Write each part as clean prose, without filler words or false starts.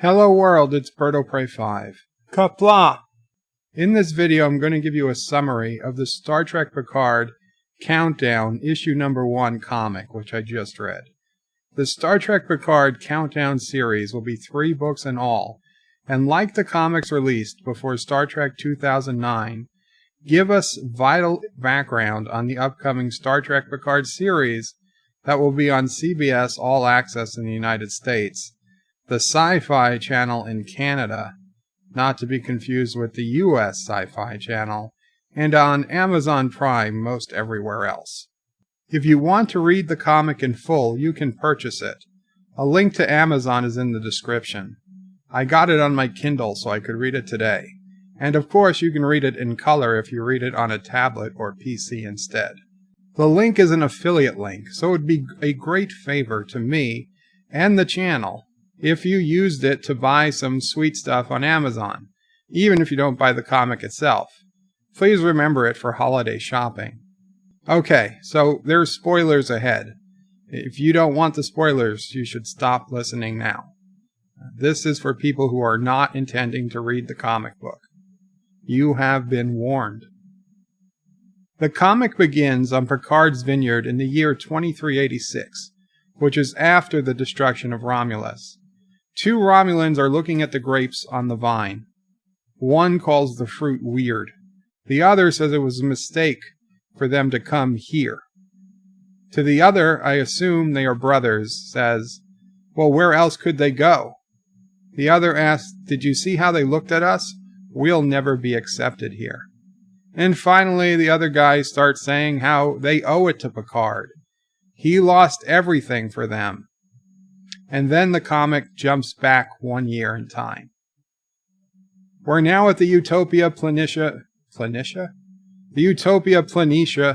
Hello world, it's BirdOPrey5. Qapla! In this video I'm going to give you a summary of the Star Trek Picard Countdown issue number 1 comic, which I just read. The Star Trek Picard Countdown series will be 3 books in all, and like the comics released before Star Trek 2009, give us vital background on the upcoming Star Trek Picard series that will be on CBS All Access in the United States, the Sci-Fi Channel in Canada, not to be confused with the US Sci-Fi Channel, and on Amazon Prime most everywhere else. If you want to read the comic in full, you can purchase it. A link to Amazon is in the description. I got it on my Kindle so I could read it today. And of course you can read it in color if you read it on a tablet or PC instead. The link is an affiliate link, so it would be a great favor to me and the channel if you used it to buy some sweet stuff on Amazon, even if you don't buy the comic itself. Please remember it for holiday shopping. Okay, so there's spoilers ahead. If you don't want the spoilers, you should stop listening now. This is for people who are not intending to read the comic book. You have been warned. The comic begins on Picard's vineyard in the year 2386, which is after the destruction of Romulus. 2 Romulans are looking at the grapes on the vine. One calls the fruit weird. The other says it was a mistake for them to come here. To the other, I assume they are brothers, says, "Well, where else could they go?" The other asks, "Did you see how they looked at us? We'll never be accepted here." And finally, the other guy starts saying how they owe it to Picard. He lost everything for them. And then the comic jumps back 1 year in time. We're now at the Utopia Planitia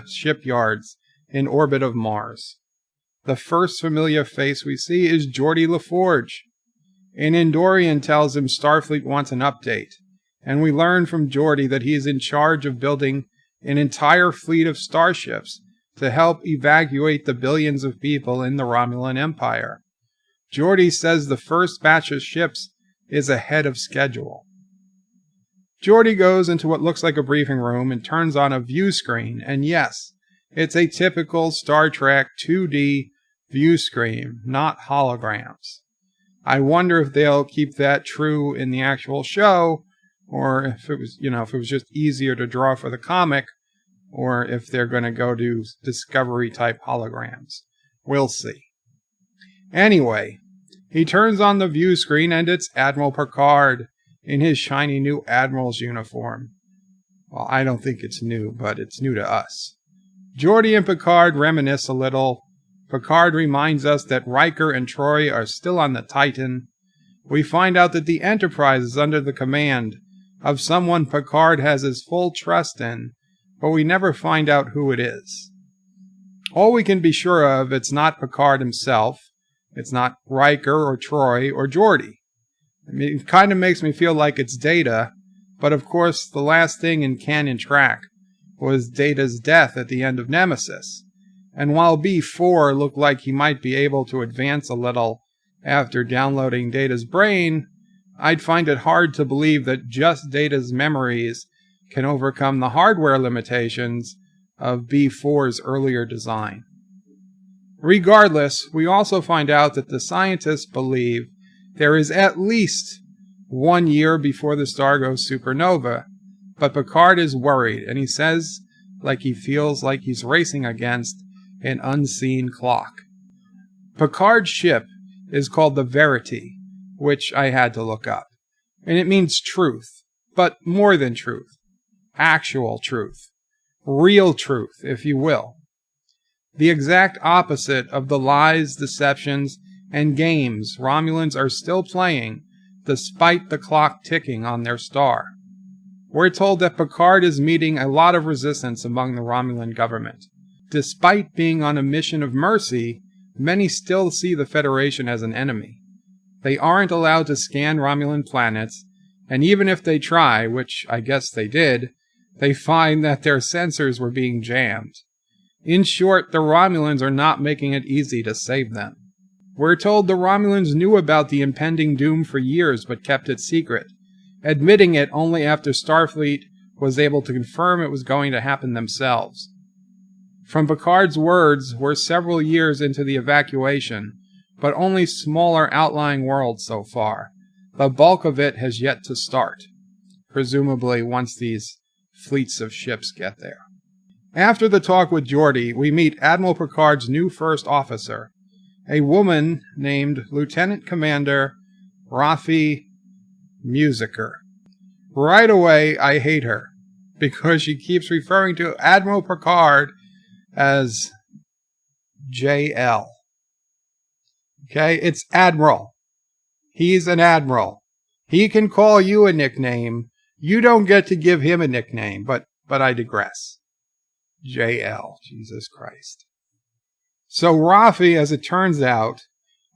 shipyards in orbit of Mars. The first familiar face we see is Geordi LaForge. An Andorian tells him Starfleet wants an update, and we learn from Geordi that he is in charge of building an entire fleet of starships to help evacuate the billions of people in the Romulan Empire. Geordi says the first batch of ships is ahead of schedule. Geordi goes into what looks like a briefing room and turns on a view screen, and yes, it's a typical Star Trek 2D view screen, not holograms. I wonder if they'll keep that true in the actual show, or if it was just easier to draw for the comic, or if they're going to go to Discovery-type holograms. We'll see. Anyway, he turns on the view screen and it's Admiral Picard in his shiny new Admiral's uniform. Well, I don't think it's new, but it's new to us. Geordi and Picard reminisce a little. Picard reminds us that Riker and Troy are still on the Titan. We find out that the Enterprise is under the command of someone Picard has his full trust in, but we never find out who it is. All we can be sure of, it's not Picard himself. It's not Riker or Troy or Geordi. I mean, it kind of makes me feel like it's Data, but of course the last thing in canon track was Data's death at the end of Nemesis. And while B4 looked like he might be able to advance a little after downloading Data's brain, I'd find it hard to believe that just Data's memories can overcome the hardware limitations of B4's earlier design. Regardless, we also find out that the scientists believe there is at least 1 year before the star goes supernova, but Picard is worried, and he says like he feels like he's racing against an unseen clock. Picard's ship is called the Verity, which I had to look up, and it means truth, but more than truth. Actual truth. Real truth, if you will. The exact opposite of the lies, deceptions, and games Romulans are still playing despite the clock ticking on their star. We're told that Picard is meeting a lot of resistance among the Romulan government. Despite being on a mission of mercy, many still see the Federation as an enemy. They aren't allowed to scan Romulan planets, and even if they try, which I guess they did, they find that their sensors were being jammed. In short, the Romulans are not making it easy to save them. We're told the Romulans knew about the impending doom for years but kept it secret, admitting it only after Starfleet was able to confirm it was going to happen themselves. From Picard's words, we're several years into the evacuation, but only smaller outlying worlds so far. The bulk of it has yet to start, presumably once these fleets of ships get there. After the talk with Geordi, we meet Admiral Picard's new first officer, a woman named Lieutenant Commander Rafi Musiker. Right away, I hate her, because she keeps referring to Admiral Picard as JL. Okay, it's Admiral. He's an admiral. He can call you a nickname. You don't get to give him a nickname, but I digress. JL, Jesus Christ. So Rafi, as it turns out,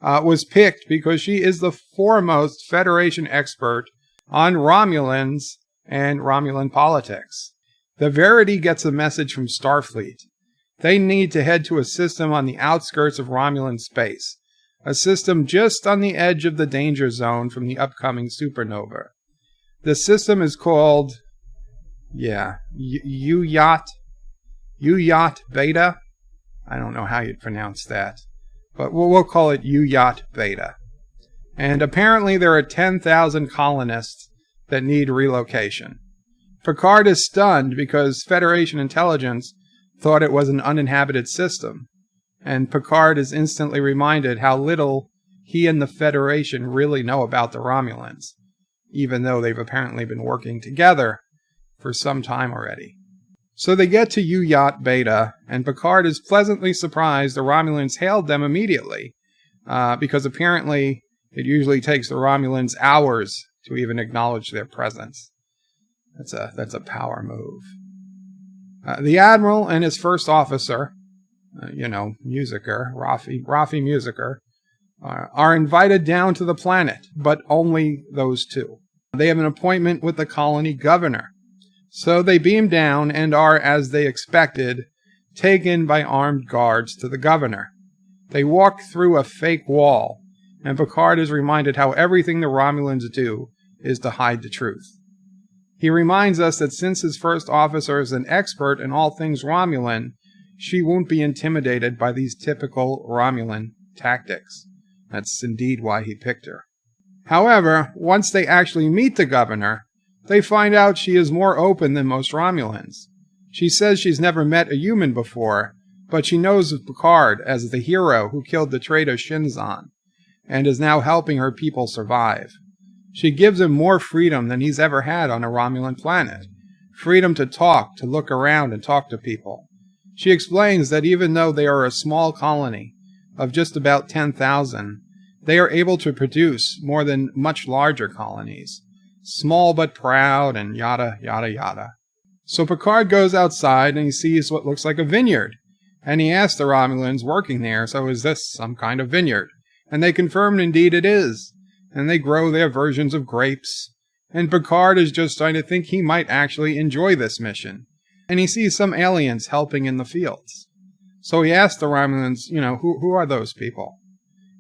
was picked because she is the foremost Federation expert on Romulans and Romulan politics. The Verity gets a message from Starfleet. They need to head to a system on the outskirts of Romulan space, a system just on the edge of the danger zone from the upcoming supernova. The system is called, Yotta Beta. I don't know how you'd pronounce that, but we'll call it Yotta Beta. And apparently there are 10,000 colonists that need relocation. Picard is stunned because Federation intelligence thought it was an uninhabited system, and Picard is instantly reminded how little he and the Federation really know about the Romulans, even though they've apparently been working together for some time already. So they get to Yotta Beta, and Picard is pleasantly surprised the Romulans hailed them immediately, because apparently it usually takes the Romulans hours to even acknowledge their presence. That's a power move. The Admiral and his first officer, Musiker, Rafi Musiker, are invited down to the planet, but only those two. They have an appointment with the colony governor. So they beam down and are, as they expected, taken by armed guards to the governor. They walk through a fake wall, and Picard is reminded how everything the Romulans do is to hide the truth. He reminds us that since his first officer is an expert in all things Romulan, she won't be intimidated by these typical Romulan tactics. That's indeed why he picked her. However, once they actually meet the governor, they find out she is more open than most Romulans. She says she's never met a human before, but she knows of Picard as the hero who killed the traitor Shinzon, and is now helping her people survive. She gives him more freedom than he's ever had on a Romulan planet. Freedom to talk, to look around and talk to people. She explains that even though they are a small colony of just about 10,000, they are able to produce more than much larger colonies. Small but proud, and yada, yada, yada. So Picard goes outside and he sees what looks like a vineyard. And he asks the Romulans working there, so is this some kind of vineyard? And they confirmed indeed it is. And they grow their versions of grapes. And Picard is just starting to think he might actually enjoy this mission. And he sees some aliens helping in the fields. So he asks the Romulans, who are those people?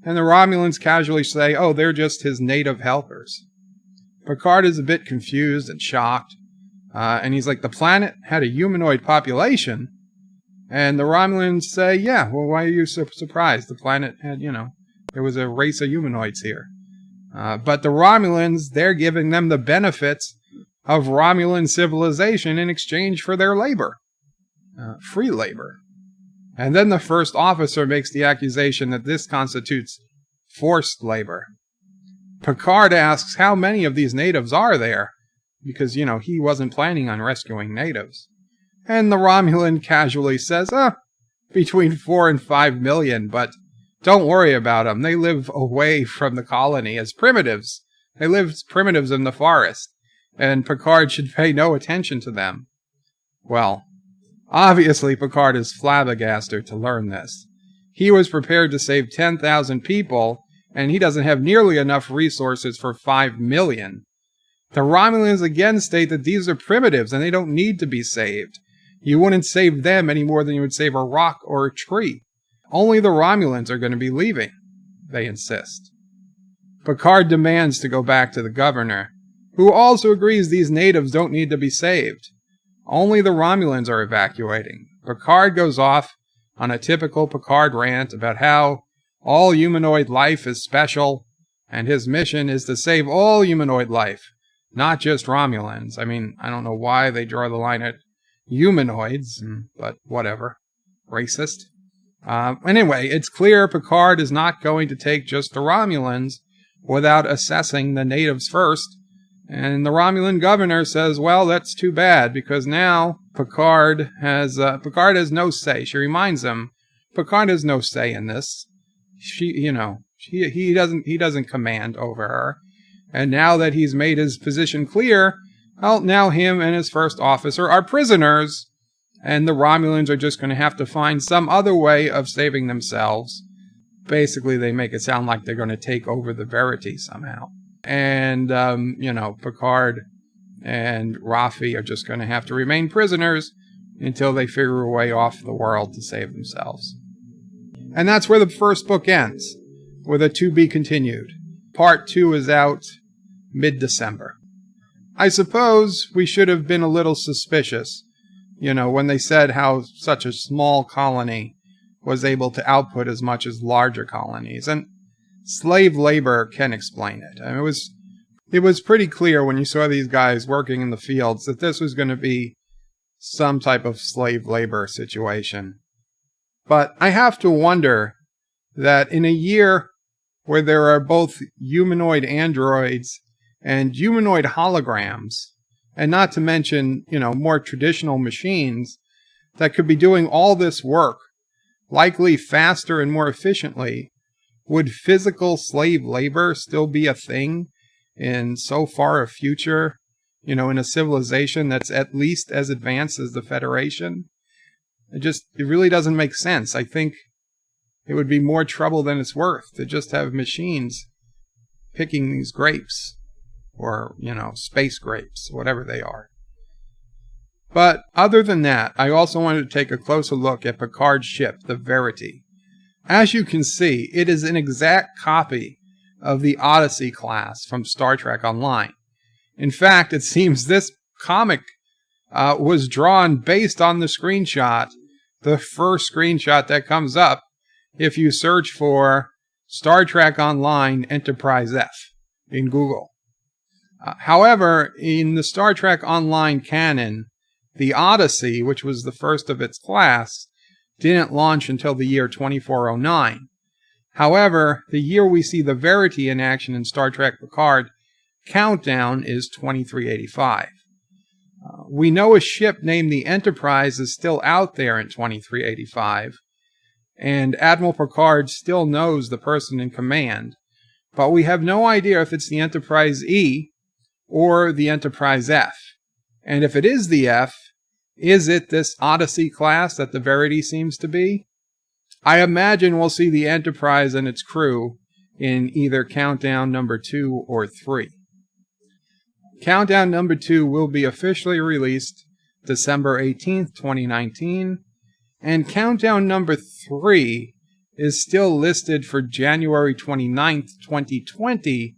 And the Romulans casually say, oh, they're just his native helpers. Picard is a bit confused and shocked. And he's like, the planet had a humanoid population? And the Romulans say, yeah, well, why are you so surprised? The planet had, there was a race of humanoids here. But the Romulans, they're giving them the benefits of Romulan civilization in exchange for their labor. Free labor. And then the first officer makes the accusation that this constitutes forced labor. Picard asks how many of these natives are there, because, he wasn't planning on rescuing natives. And the Romulan casually says, between 4 and 5 million, but don't worry about them. They live away from the colony as primitives. They live as primitives in the forest, and Picard should pay no attention to them. Well, obviously Picard is flabbergasted to learn this. He was prepared to save 10,000 people, and he doesn't have nearly enough resources for 5 million. The Romulans again state that these are primitives and they don't need to be saved. You wouldn't save them any more than you would save a rock or a tree. Only the Romulans are going to be leaving. they insist. Picard demands to go back to the governor, who also agrees these natives don't need to be saved. Only the Romulans are evacuating. Picard goes off on a typical Picard rant about how all humanoid life is special, and his mission is to save all humanoid life, not just Romulans. I mean, I don't know why they draw the line at humanoids, but whatever. Racist. Anyway, it's clear Picard is not going to take just the Romulans without assessing the natives first. And the Romulan governor says, well, that's too bad, because now Picard has no say. She reminds him, Picard has no say in this. He doesn't command over her. And now that he's made his position clear, well, now him and his first officer are prisoners, and the Romulans are just going to have to find some other way of saving themselves. Basically, they make it sound like they're going to take over the Verity somehow. And, Picard and Rafi are just going to have to remain prisoners until they figure a way off the world to save themselves. And that's where the first book ends, with a to be continued. Part 2 is out mid-December. I suppose we should have been a little suspicious, when they said how such a small colony was able to output as much as larger colonies. And slave labor can explain it. I mean, it was pretty clear when you saw these guys working in the fields that this was going to be some type of slave labor situation. But I have to wonder that in a year where there are both humanoid androids and humanoid holograms, and not to mention, more traditional machines that could be doing all this work, likely faster and more efficiently, would physical slave labor still be a thing in so far a future, in a civilization that's at least as advanced as the Federation? It really doesn't make sense. I think it would be more trouble than it's worth to just have machines picking these grapes, or, space grapes, whatever they are. But other than that, I also wanted to take a closer look at Picard's ship, the Verity. As you can see, it is an exact copy of the Odyssey class from Star Trek Online. In fact, it seems this comic was drawn based on the screenshot, the first screenshot that comes up if you search for Star Trek Online Enterprise F in Google. However, in the Star Trek Online canon, the Odyssey, which was the first of its class, didn't launch until the year 2409. However, the year we see the Verity in action in Star Trek Picard, countdown is 2385. We know a ship named the Enterprise is still out there in 2385, and Admiral Picard still knows the person in command, but we have no idea if it's the Enterprise E or the Enterprise F. And if it is the F, is it this Odyssey class that the Verity seems to be? I imagine we'll see the Enterprise and its crew in either Countdown number 2 or 3. Countdown number 2 will be officially released December 18th, 2019, and Countdown number 3 is still listed for January 29th, 2020,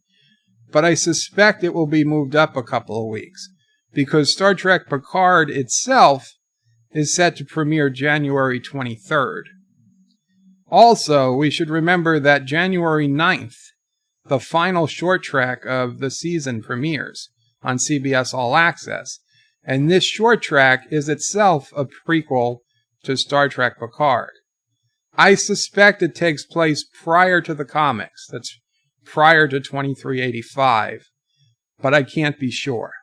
but I suspect it will be moved up a couple of weeks, because Star Trek Picard itself is set to premiere January 23rd. Also, we should remember that January 9th, the final short track of the season premieres on CBS All Access, and this short track is itself a prequel to Star Trek Picard. I suspect it takes place prior to the comics, that's prior to 2385, but I can't be sure.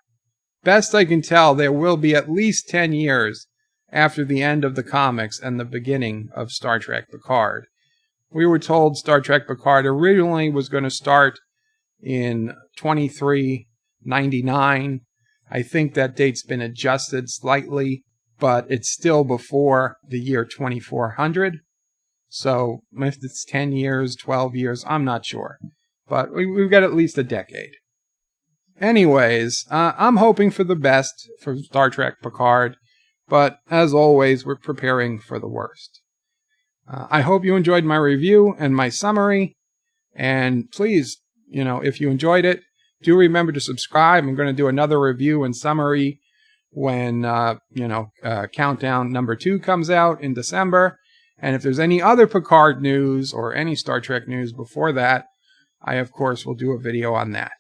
Best I can tell, there will be at least 10 years after the end of the comics and the beginning of Star Trek Picard. We were told Star Trek Picard originally was going to start in 2399. I think that date's been adjusted slightly, but it's still before the year 2400. So if it's 10 years, 12 years, I'm not sure. But we've got at least a decade. Anyways, I'm hoping for the best for Star Trek Picard, but as always, we're preparing for the worst. I hope you enjoyed my review and my summary. And please, if you enjoyed it, do remember to subscribe. I'm going to do another review and summary when, Countdown number 2 comes out in December. And if there's any other Picard news or any Star Trek news before that, I, of course, will do a video on that.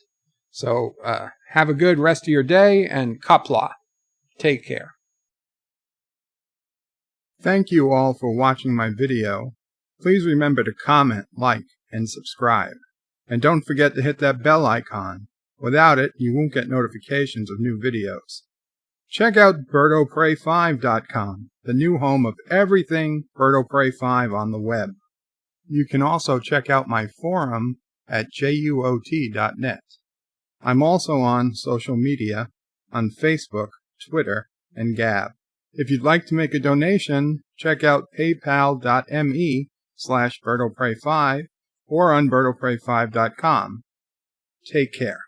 So have a good rest of your day, and Qapla. Take care. Thank you all for watching my video. Please remember to comment, like, and subscribe. And don't forget to hit that bell icon. Without it, you won't get notifications of new videos. Check out birdofprey5.com, the new home of everything Bird of Prey 5 on the web. You can also check out my forum at juot.net. I'm also on social media, on Facebook, Twitter, and Gab. If you'd like to make a donation, check out paypal.me/birdofprey5 or on birdofprey5.com. Take care.